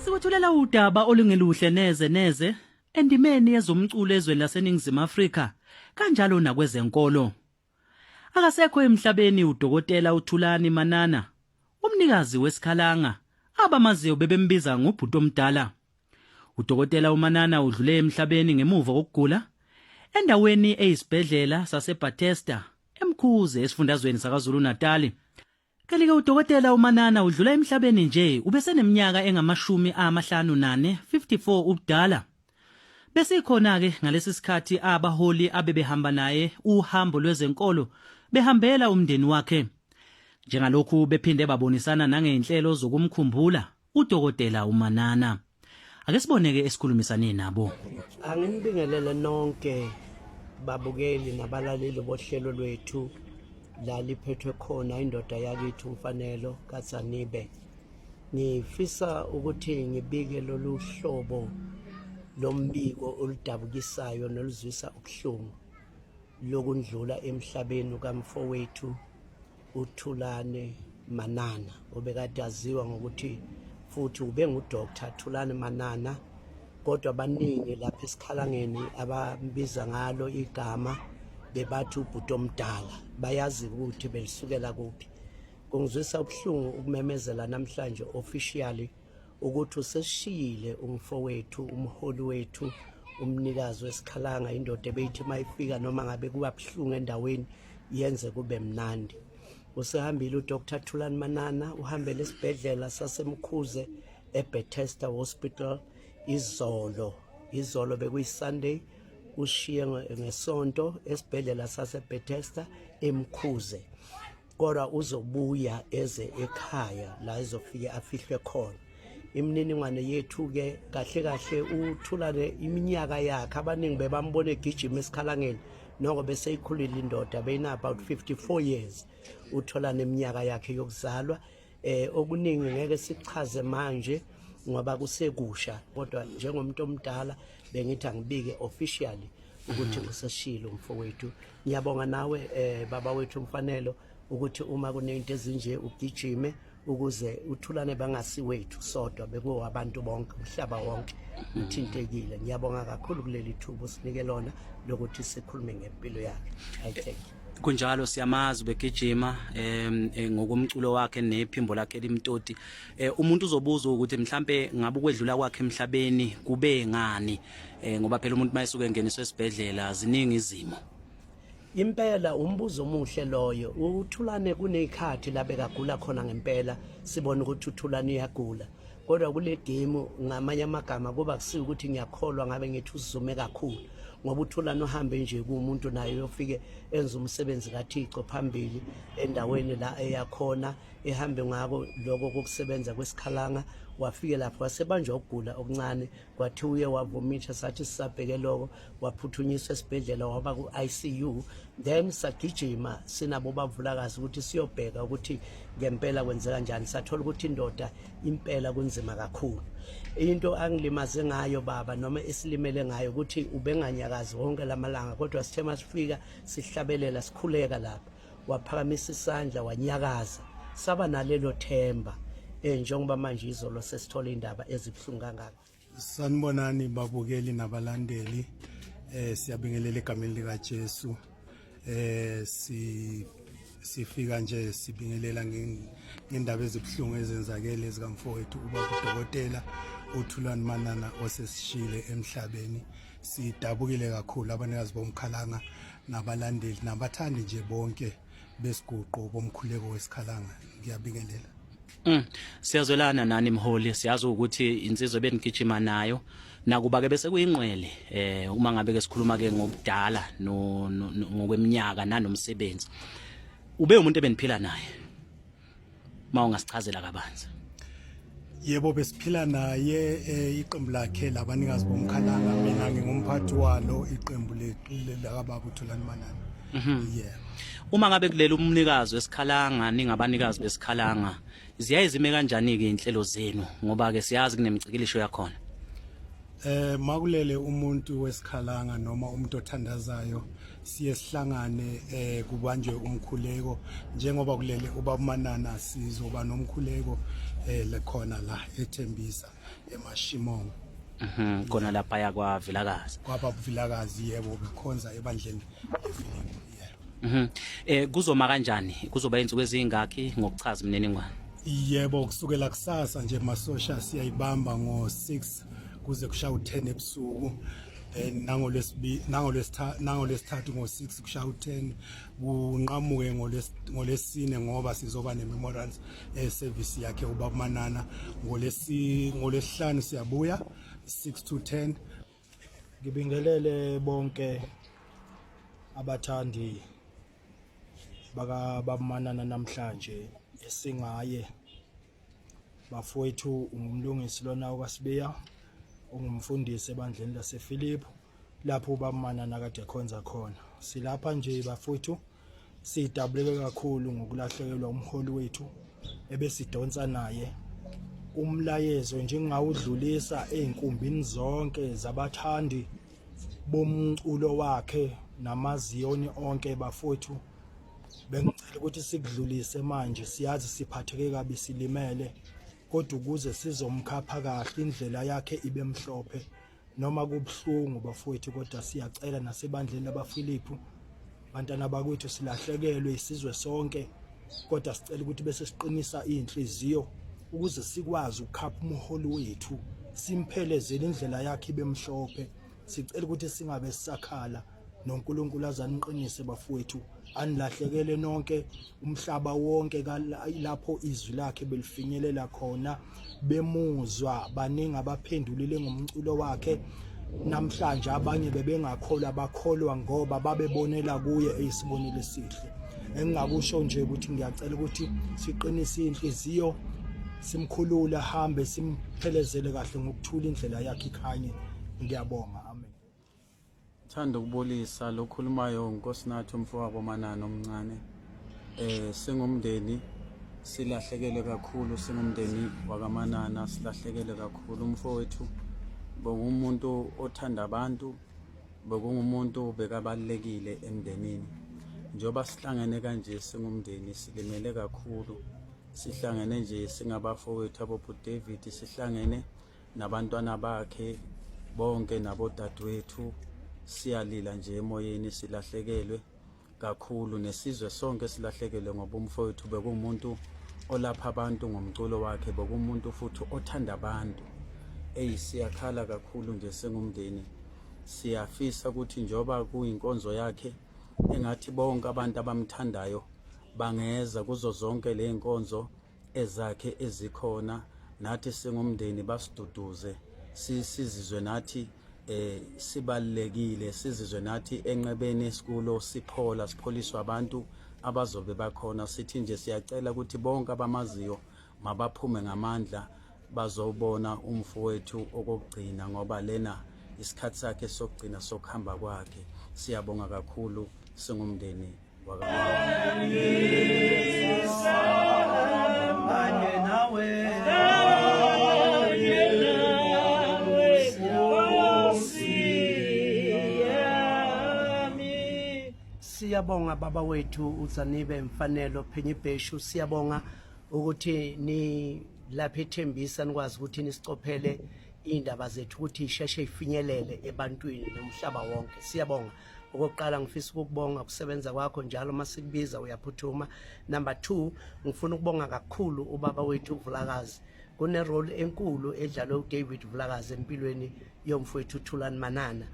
Sikuthulela udaba olungeluhle neze endimeni yezomculo ezweni laseNingizimu Afrika kanjalo nakwezenkolo. Akasekho emhlabeni uDokotela uThulani Manana, umnikazi wesikhalanga abamaziyo bebembiza ngobhuti omdala. uDokotela uManana udlule emhlabeni ngemuva kokugula endaweni eyisibhedlela saseBathesda eMkhuze esifundazweni saKwaZulu Natal. Kanti-ke uDokotela uManana udlula emhlabeni nje ubeseneminyaka engama-54 ubudala. Besikhona-ke ngalesi sikhathi abaholi abebehamba naye uhambo lwezenkolo behambela umndeni wakhe. Njengalokhu bephinde babonisana nangeinhlelo zokumkhumbula uDokotela uManana. Ake siboneke esikhulumisane nabo. Angibingelele nonke babukeli nabalaleli bohlelo lwethu la liphethwe khona indoda yakithi uMfanelo kaZanibe. Ngifisa ukuthi ngibike lolu hlobo lombiko oludabukisayo noluzwisa ubuhlungu lokundlula emhlabeni kaMfowethu uThulani Manana, obekade aziwa ngokuthi futhi ube nguDr. Thulani Manana, kodwa abaningi lapha esikhalangeni abambiza ngalo igama bebathi ubhuti omdala, bayazi ukuthi belisukela kuphi. Kungizwisa ubuhlungu ukumemezela namhlanje officially ukuthi useshiyile umfowethu, umholi wethu, umnikazi wesikhalanga, indoda ebeyithi mayifika noma ngabe kuba buhlungu endaweni yenze kube mnandi. Usehambile uDr. Thulani Manana, uhambele esibhedlela saseMkhuze eBathesda Hospital izolo bekuyiSunday, ushiye ngesonto esibhedlela saseBathesda eMkhuze. Kodwa uzobuya eze ekhaya la ezofika afihlwe khona. Imininingwane yethu ke kahle uThulane iminyaka yakhe abaningi bebambona egijima esikhalangeni noko bese ikhulile indoda beyina about 54 years. Uthulane iminyaka yakhe yokuzalwa okuningi ngeke sichaze manje ngoba kusekusha, kodwa njengomuntu omdala bengithi angibike officially ukuthi useshilo umfowethu. Ngiyabonga nawe baba wethu Mfanelo ukuthi uma kunento ezinje ugijime ukuze uThulane bangasiwethu sodwa bekuwa abantu bonke umhlaba wonke uthintekile. Ngiyabonga kakhulu kuleli thuba usinike lona lokuthi sikhulume ngempilo yakhe. I thank you. Kunjalo siyamazi begijima ngokumculo wakhe nephimbo lakhe limtoti. Umuntu uzobuza ukuthi mhlambe ngabe ukwedlula kwakhe emhlabeni kube ngani, ngoba phela umuntu mayisuke engeniswe esibhedlela ziningi izimo. Impela umbuzo omuhle loyo. uThulane kunekhathi la bekagula khona ngempela, sibona ukuthi uThulane uyagula, kodwa kule game ngamanye amagama kuba kusiza ukuthi ngiyakholwa ngabe ngithi usizume kakhulu, ngoba uThulane uhambe nje kuumuntu naye uyofike enza umsebenzi kaThixo phambili endaweni la eyakhona, ehambe ngako lokho kokusebenza kwesikhalanga. Wafike lapho wasebanjwa ukugula okuncane, kwathi uye wavumitha, sathi sisabheke lokho, waphuthunyiswa esibhedlela waba ku-ICU. Then sagijima sinabo bavulakazi ukuthi siyobheka ukuthi ngempela kwenzeka kanjani. Sathola ukuthi indoda impela kunzima kakhulu. Into angilimaze ngayo baba noma esilimele ngayo ukuthi ubenganyakazi wonke lamalanga, kodwa sithe masifika sihlabelela sikhuleka lapha waphakamisa isandla wanyakaza, saba nalelo themba. Njengoba manje izolo sesithola indaba ezibuhlungu kangaka. Sanibonani babukeli nabalandeli, siyabingelela egameni lika Jesu. Sifika nje sibingelela ngendaba ezibuhlungu ezenzakele ezikamfowethu uDokotela uThulani Manana osesishile emhlabeni. Sidabukile kakhulu abanikazi bomkhalanga nabalandeli nabathandi nje bonke besiguqo bomkhuleko wesikhalanga. Ngiyabingelela. Siyazwelana nani mholi, siyazi ukuthi insizwe benigijima nayo nakuba ke bese kuyingqwele uma ngabe ke sikhuluma ke ngobudala ngokweminyaka nanomsebenzi. Ube umuntu ebeniphila naye mawungasichazela kabanzi. Yebo besiphila naye, iqembu lakhe labanikazi bomkhalanga, mina ngingumphathi walo iqembu lakababa uThulani Manana. Yeah. Uma ngabe kuleli umnikazi wesikhalanga ningabanikazi besikhalanga, ziyayizime kanjani ke inhlelo zenu ngoba ke siyazi kunemicikilisho yakhona? Makulele umuntu wesikhalanga noma umuntu othandazayo siye sihlangane kubanjwe umkhuleko, njengoba kulele ubaba Manana sizoba nomkhuleko lekhona la eThembisa eMashimongo khona lapha ya kwa Vilakazi. kwaba Vilakazi yebo bekhonza ebandleni leFilipi. Kuzoma kanjani? Kuzoba insuku ezingaki ngokuchaza imininingwane? Yebo kusukela kusasa nje masosha siyayibamba ngo6 kuze kushaya u10 ebusuku. Nangolesithathu ngo6 kushaya u10 kunqamuke ngolesine ngoba sizoba nememorial service yakhe ubaba Manana ngolesihlanu siyabuya 6 to 10. Ngibingelele bonke abathandi baka baba Manana namhlanje esingaye bafowethu ungumlungisi lona okwasibiya ungumfundisi ebandleni laseFilipi lapho ubaba Manana kade ekhonza khona. Silapha nje bafowethu sidabuleke kakhulu ngokulahlekelwa umholi wethu ebesidonsa naye umlayezo njengawudlulisa einkumbini zonke zabathandi bomculo wakhe namaziyoni onke bafowethu. Bengicela ukuthi sikudlulise manje siyazi siphatheke kabi silimele kodwa ukuze sizomkhapha kahle indlela yakhe ibe mhlophe noma kubhlungu bafowethu kodwa siyacela nasebandleni labaFilipi bantwana bakwethu silahlekelwe isizwe sonke kodwa sicela ukuthi bese siqinisa inhliziyo ukuze sikwazi ukukhapha umholi wethu simphelezele indlela yakhe ibe mhlophe. Sicela ukuthi singabe sisakhala noNkulunkulu azaniqinise bafowethu anilahlekele nonke umhlaba wonke lapho izwi lakhe belifinyelela khona bemuzwa baningi abaphendulile ngomculo wakhe namhlanje abanye bebengakholwa bakholwa ngoba babebonela kuye eyisibonelo esihle. Engingakusho nje ukuthi ngiyacela ukuthi siqinise inhliziyo simkhulule ahambe simphelezele kahle ngokuthula indlela yakhe ikhanye. Ngiyabonga. Amen. Thanda ukubolisa lokhulumayo uNkosinathi umfowabo Manana omncane. Singumndeni silahlekele kakhulu, singumndeni wakaManana silahlekele kakhulu. Umfowethu bokumuntu othanda abantu, bokumuntu bekabalekile emndenini. Njoba sihlangene kanje singumndeni silimele kakhulu. Sihlangene nje singabafowethu abobu David, sihlangene nabantwana bakhe bonke nabodadewethu. Siyalila nje emoyeni silahlekelwe kakhulu nesizwe sonke silahlekelwe ngoba umfowethu bekumuntu olapha abantu ngomculo wakhe, bekumuntu futhi othanda abantu. Siyakhala kakhulu nje singumndeni. Siyafisa ukuthi njoba kuyinkonzo yakhe engathi bonke abantu abamthandayo bangeza kuzo zonke le nkonzo ezakhe ezikhona, nathi singumndeni basiduduze sizizwe nathi sibalekile, sizizwe nathi enqebeni esikulo sipholiswa abantu abazobe bakhona. Sithi nje siyacela ukuthi bonke abamaziyo mabaphume ngamandla bazobona umfowethu okugcina ngoba lena isikhathi sakhe sokugcina sokuhamba kwakhe. Siyabonga kakhulu singumndeni Siyabonga baba wethu uZanibe Mfanelo Phenyibheshu. Siyabonga ukuthi ni lapha eThembisa nikwazi ukuthi nisicophele indaba zethu ukuthi isheshe ifinyelele ebantwini nomhlaba wonke. Siyabonga. Okokuqala ngifisa ukubonga ukusebenza kwakho njalo masikubiza uyaphuthuma. Number 2 ngifuna ukubonga kakhulu ubaba wethu uVulakazi. Kune role enkulu edlalwe uDavid Vulakazi empilweni yomfowethu Thulani Manana.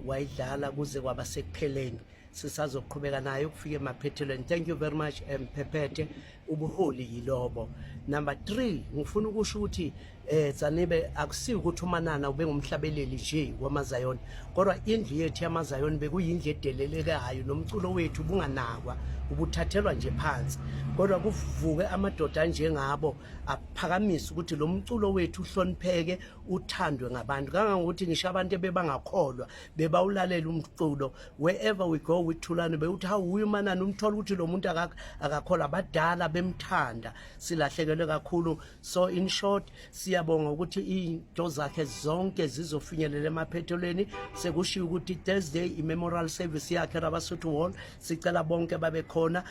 Wayidlala kuze kwaba sekupheleni. Sisazoqhubeka naye ukufika emaphethelweni. Thank you very much Phephethe, ubuholi yilobo. Number 3 ngifuna ukusho ukuthi Zanibe akusiyo ukuthi uManana ube ngumhlabeleli nje wamaZayoni, kodwa indlu yethu yamaZayoni bekuyindlu edelelekayo nomculo wethu bunganakwa ubuthathelwa nje phansi, kodwa kuvuke amadoda njengabo aphakamisa ukuthi lo mculo wethu uhlonipheke uthandwe ngabantu kangangokuthi ngisho abantu bebangakholwa bebawulalela umculo. Wherever we go with Thulani bewuthi hawu uyu Manana umthola ukuthi lo muntu akakholwa, abadala bemthanda. Silahlekelwe kakhulu. So in short siyabonga ukuthi into zakhe zonke zizofinyelela emaphethelweni. Sekushiya ukuthi Thursday imemorial service yakhe eRabasotho Hall sicela bonke babe khona.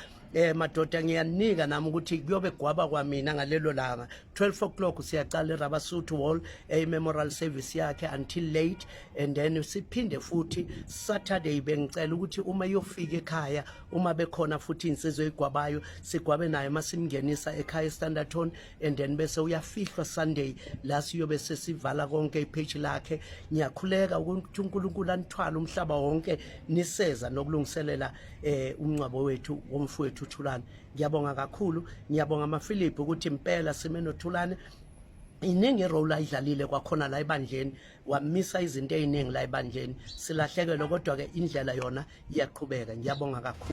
madoda ngiyanika nami ukuthi kuyobe gwaba kwamina ngalelo langa 12 o'clock siyaqala eRabasuthu Hall memorial service yakhe until late, and then siphinde futhi Saturday bengicela ukuthi uma yofika ekhaya uma bekhona futhi insizwe igwabayo sigwabe naye masimngenisa ekhaya eStanderton, and then bese uyafihlwa Sunday la siyobe sesivala konke ipage lakhe. Ngiyakhuleka ukuthi uNkulunkulu anithwala umhlaba wonke niseza nokulungiselela umncwabo wethu womfowethu Thulane. Ngiyabonga kakhulu, ngiyabonga amaFilip ukuthi impela sime noThulane iningi role ayidlalile kwakhona la ebandleni, wamisa izinto eziningi la ebandleni, silahlekelwe kodwa ke indlela yona iyaqhubeka. Ngiyabonga kakhulu.